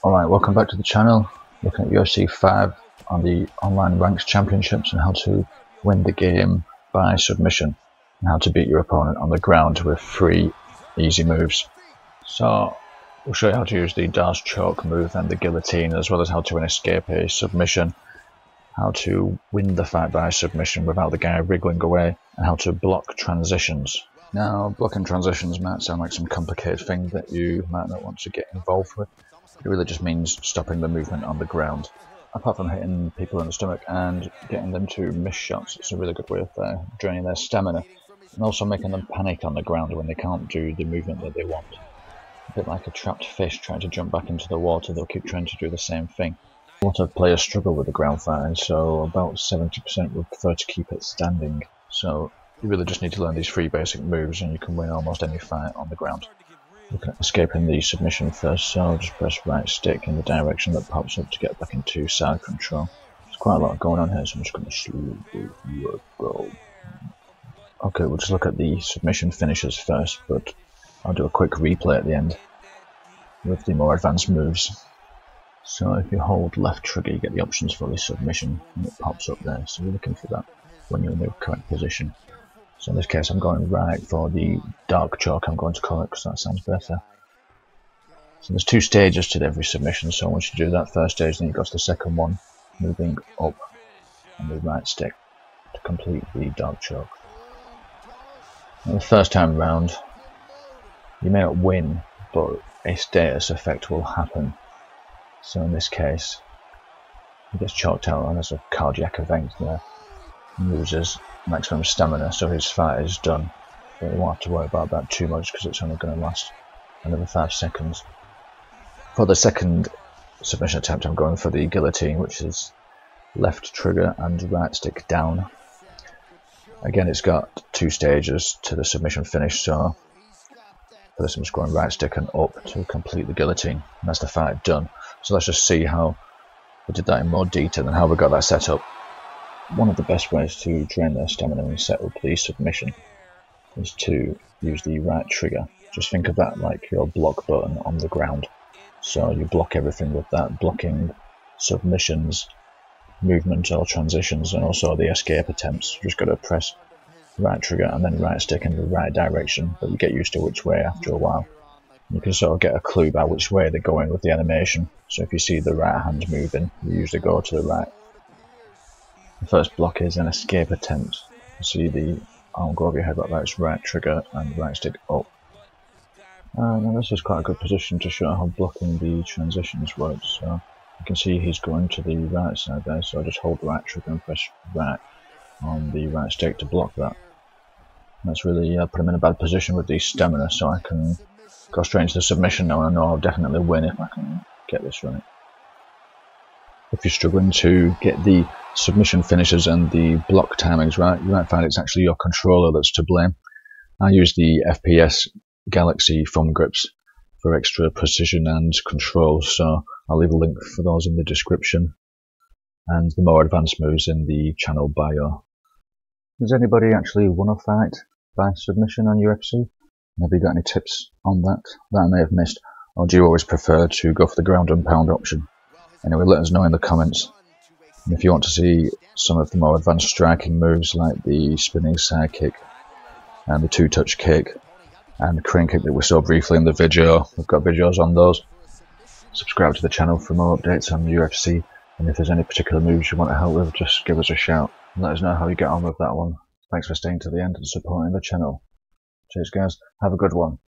Alright, welcome back to the channel. Looking at UFC5 on the online ranks championships and how to win the game by submission and how to beat your opponent on the ground with 3 easy moves. So we'll show you how to use the Dar's choke move and the guillotine, as well as how to escape a submission, how to win the fight by submission without the guy wriggling away, and how to block transitions. Now, blocking transitions might sound like some complicated thing that you might not want to get involved with. It really just means stopping the movement on the ground. Apart from hitting people in the stomach and getting them to miss shots, it's a really good way of draining their stamina, and also making them panic on the ground when they can't do the movement that they want. A bit like a trapped fish trying to jump back into the water, they'll keep trying to do the same thing. A lot of players struggle with the ground fighting, so about 70% would prefer to keep it standing. So you really just need to learn these 3 basic moves and you can win almost any fight on the ground. Looking at escaping the submission first, so I'll just press right stick in the direction that pops up to get back into side control. There's quite a lot going on here, so I'm just going to slowly go. Okay, we'll just look at the submission finishes first, but I'll do a quick replay at the end with the more advanced moves. So if you hold left trigger, you get the options for the submission, and it pops up there, so you're looking for that when you're in the correct position. So in this case I'm going right for the dark choke, I'm going to call it because that sounds better. So there's 2 stages to every submission, so once you do that first stage, then you go to the second one, moving up on the right stick to complete the dark choke. And the first time round, you may not win, but a status effect will happen. So in this case, he gets choked out and there's a cardiac event there. He loses maximum stamina, so his fight is done. But you won't have to worry about that too much because it's only going to last another 5 seconds. For the second submission attempt, I'm going for the guillotine, which is left trigger and right stick down. Again, it's got 2 stages to the submission finish, so for this I'm just going right stick and up to complete the guillotine, and that's the fight done. So let's just see how we did that in more detail and how we got that set up. One of the best ways to drain their stamina and set up the submission is to use the right trigger. Just think of that like your block button on the ground. So you block everything with that, blocking submissions, movement or transitions, and also the escape attempts. You just got to press right trigger and then right stick in the right direction, but you get used to which way after a while. You can sort of get a clue by which way they're going with the animation. So if you see the right hand moving, you usually go to the right. The first block is an escape attempt. You see the arm go over your head like that, it's right trigger and right stick up. Now this is quite a good position to show how blocking the transitions works. So you can see he's going to the right side there, so I just hold right trigger and press right on the right stick to block that. And that's really put him in a bad position with the stamina, so I can go straight into the submission now, and I know I'll definitely win if I can get this right. If you're struggling to get the submission finishes and the block timings right, you might find it's actually your controller that's to blame. I use the FPS Galaxy thumb grips for extra precision and control, so I'll leave a link for those in the description, and the more advanced moves in the channel bio. Has anybody actually won a fight by submission on UFC? Have you got any tips on that I may have missed, or do you always prefer to go for the ground and pound option? Anyway, let us know in the comments. And if you want to see some of the more advanced striking moves like the spinning side kick and the 2-touch kick and the crane kick that we saw briefly in the video, we've got videos on those. Subscribe to the channel for more updates on UFC, and if there's any particular moves you want to help with, just give us a shout and let us know how you get on with that one. Thanks for staying to the end and supporting the channel. Cheers guys, have a good one.